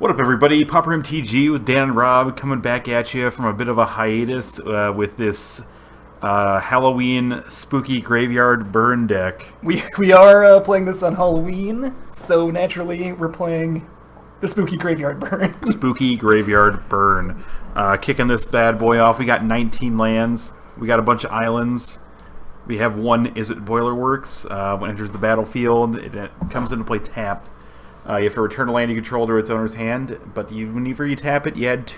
What up, everybody? Pauper MTG with Dan and Rob coming back at you from a bit of a hiatus with this Halloween spooky graveyard burn deck. We are playing this on Halloween, so naturally we're playing the spooky graveyard burn. Spooky graveyard burn. Kicking this bad boy off, we got 19 lands. We got a bunch of islands. We have one Izzet Boilerworks. When it enters the battlefield, it comes into play tapped. You have to return a land you control to its owner's hand, but whenever you tap it, you add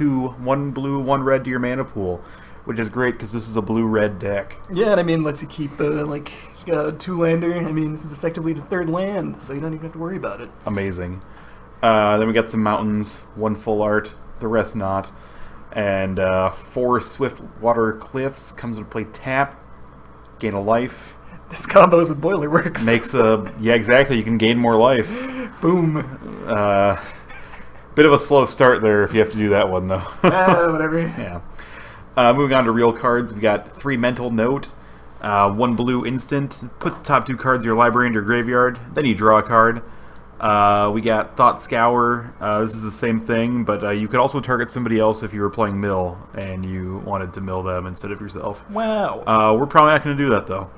one blue, one red to your mana pool, which is great because this is a blue-red deck. Yeah, and I mean, lets you keep, you got a two-lander. I mean, this is effectively the third land, so you don't even have to worry about it. Amazing. Then we got some mountains, one full art, the rest not. And 4 Swiftwater Cliffs, comes into play tap, gain a life. This combos with Boilerworks. Makes yeah, exactly, you can gain more life. Boom. Bit of a slow start there if you have to do that one, though. Whatever. Yeah. Moving on to real cards, we got 3 Mental Note, 1 blue instant. Put the top 2 cards of your library into your graveyard, then you draw a card. We got Thought Scour. This is the same thing, but you could also target somebody else if you were playing mill and you wanted to mill them instead of yourself. Wow. We're probably not going to do that, though.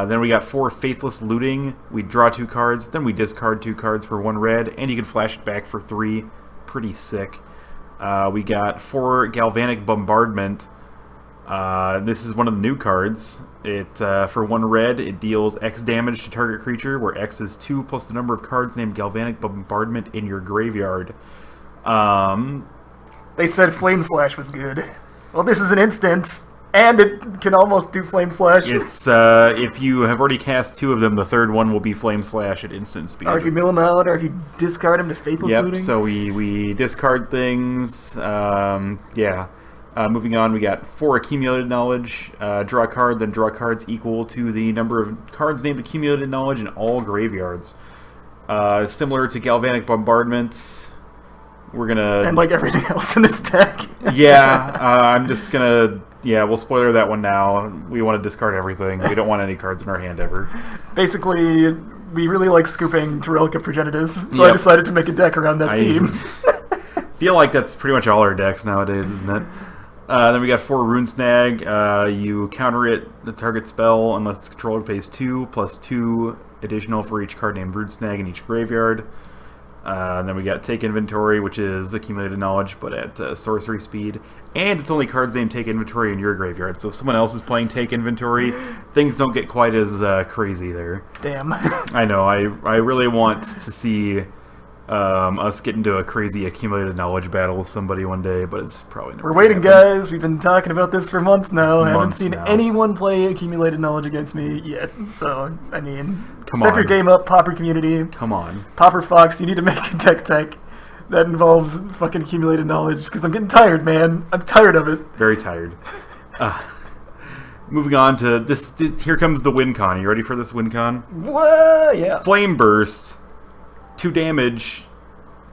Then we got 4 Faithless Looting. We draw 2 cards, then we discard 2 cards for 1 red, and you can flash it back for 3. Pretty sick. We got 4 Galvanic Bombardment. This is one of the new cards. It for 1 red, it deals X damage to target creature, where X is 2 plus the number of cards named Galvanic Bombardment in your graveyard. They said Flame Slash was good. Well, this is an instant. And it can almost do Flame Slash. It's if you have already cast 2 of them, the third one will be Flame Slash at instant speed. Or if you mill them out, or if you discard them to Faithless Looting. Yep, so we discard things. Yeah. Moving on, we got 4 Accumulated Knowledge. Draw a card, then draw cards equal to the number of cards named Accumulated Knowledge in all graveyards. Similar to Galvanic Bombardment. We're gonna... And like everything else in this deck. Yeah, I'm just gonna... Yeah, we'll spoiler that one now. We want to discard everything. We don't want any cards in our hand ever. Basically, we really like scooping Terrelica Progenitus, so Yep. I decided to make a deck around that theme. Feel like that's pretty much all our decks nowadays, isn't it? Then we got 4 Rune Snag. You counter it, the target spell, unless its controller pays 2, plus 2 additional for each card named Rune Snag in each graveyard. Then we got Take Inventory, which is Accumulated Knowledge, but at sorcery speed. And it's only cards named Take Inventory in your graveyard. So if someone else is playing Take Inventory, things don't get quite as crazy there. Damn. I know. I really want to see us get into a crazy Accumulated Knowledge battle with somebody one day, but it's probably never We're waiting, gonna happen. guys. We've been talking about this for months now. I haven't seen anyone play Accumulated Knowledge against me yet. So, I mean, step your game up, Pauper community. Come on. Pauper Fox, you need to make a Decktech that involves fucking Accumulated Knowledge, because I'm getting tired, man. I'm tired of it. Very tired. Moving on to this, here comes the win con. You ready for this win con? What? Yeah. Flame Burst. 2 damage,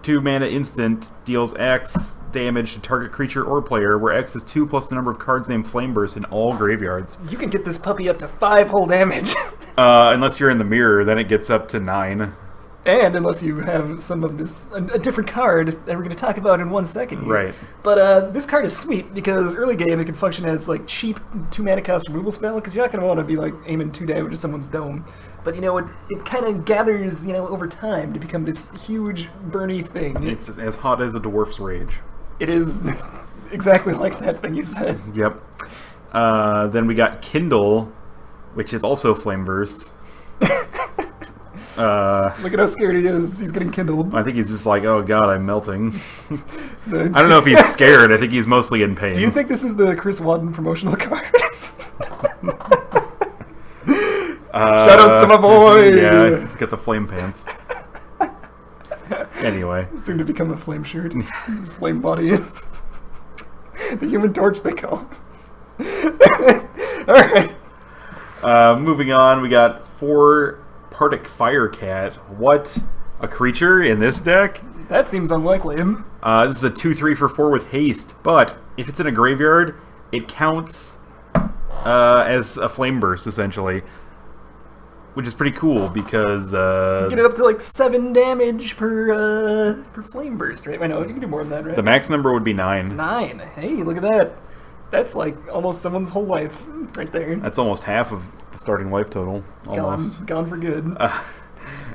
2 mana instant, deals X damage to target creature or player, where X is 2 plus the number of cards named Flame Burst in all graveyards. You can get this puppy up to 5 whole damage. Unless you're in the mirror, then it gets up to 9. And unless you have some of this, a different card that we're going to talk about in 1 second here. Right. But this card is sweet because early game it can function as like cheap 2 mana cost removal spell, because you're not going to want to be like aiming 2 damage at someone's dome. But you know, it kind of gathers, you know, over time to become this huge burny thing. It's as hot as a dwarf's rage. It is exactly like that thing you said. Yep. Then we got Kindle, which is also Flame Burst. Look at how scared he is. He's getting kindled. I think he's just like, oh god, I'm melting. I don't know if he's scared. I think he's mostly in pain. Do you think this is the Chris Wadden promotional card? Shout outs to my boy! Yeah, get the flame pants. Anyway. Soon to become a flame shirt. Flame body. The Human Torch, they call it. Alright. Moving on, we got 4 Pardic Firecat. What? A creature in this deck? That seems unlikely. This is a 2/3 for 4 with haste, but if it's in a graveyard, it counts as a flame burst, essentially. which is pretty cool because get it up to like 7 damage per flame burst, right? I know you can do more than that, right? the max number would be 9. 9. Hey, look at that. That's like almost someone's whole life right there. That's almost half of the starting life total. Almost. Gone for good. And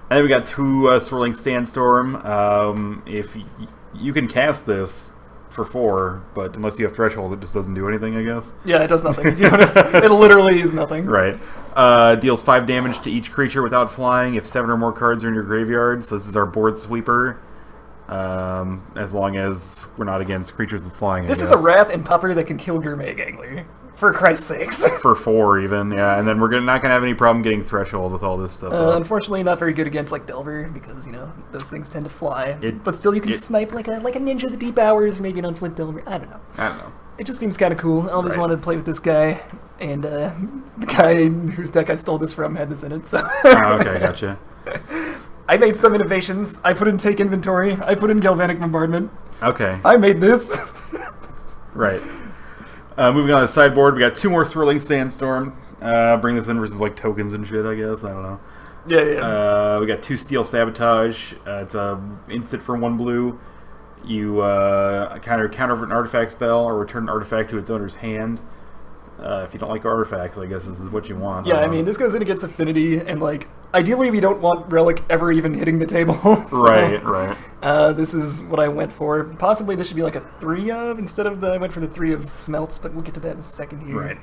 then we got 2 Swirling Sandstorm. If you can cast this for 4, but unless you have Threshold, it just doesn't do anything, I guess. Yeah, it does nothing. It literally is nothing. Right. Deals 5 damage to each creature without flying if 7 or more cards are in your graveyard. So this is our board sweeper. As long as we're not against creatures with flying. This is a Wrath and Pauper that can kill Gourmet Gangler. For Christ's sakes. For 4 even, yeah. And then we're not going to have any problem getting Threshold with all this stuff. Unfortunately, not very good against like Delver, because, those things tend to fly. But still, you can snipe like a Ninja of the Deep Hours, or maybe an Unflipped Delver. I don't know. It just seems kind of cool. I always wanted to play with this guy, and the guy whose deck I stole this from had this in it, so... Okay, gotcha. I made some innovations. I put in Take Inventory. I put in Galvanic Bombardment. Okay. I made this. Right. Moving on to the sideboard, we got 2 more Swirling Sandstorm. Bring this in versus like tokens and shit, I guess. I don't know. Yeah. We got 2 Steel Sabotage. It's a instant for 1 blue. You counter an artifact spell or return an artifact to its owner's hand. If you don't like artifacts, I guess this is what you want. Yeah, I mean, this goes in against Affinity, and like, ideally we don't want Relic ever even hitting the table. So, right. This is what I went for. Possibly this should be like a 3 of instead of I went for the 3 of Smelts, but we'll get to that in a second here. Right.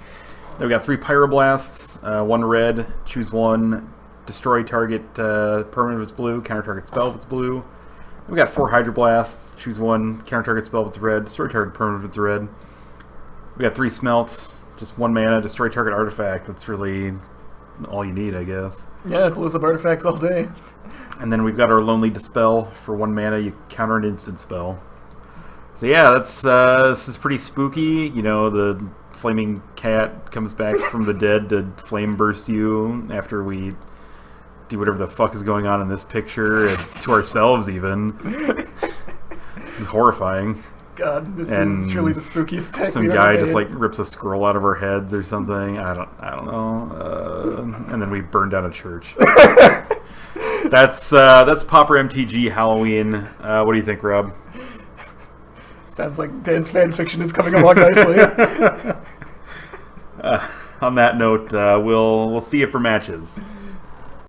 Then we got 3 Pyroblasts, 1 red, choose 1, destroy target permanent if it's blue, counter target spell if it's blue. We got 4 Hydroblasts, choose 1, counter target spell if it's red, destroy target permanent if it's red. We got 3 Smelts, just 1 mana, destroy target artifact. That's really all you need, I guess. Yeah, it blows up artifacts all day. And then we've got our Lonely Dispel. For 1 mana, you counter an instant spell. So yeah, that's this is pretty spooky. The flaming cat comes back from the dead to flame burst you after we do whatever the fuck is going on in this picture, and to ourselves even. This is horrifying. God, this is truly the spookiest tech. Some guy just like rips a scroll out of our heads or something. I don't know. And then we burn down a church. That's Pauper MTG Halloween. What do you think, Rob? Sounds like Dan's fan fiction is coming along nicely. On that note, we'll see you for matches.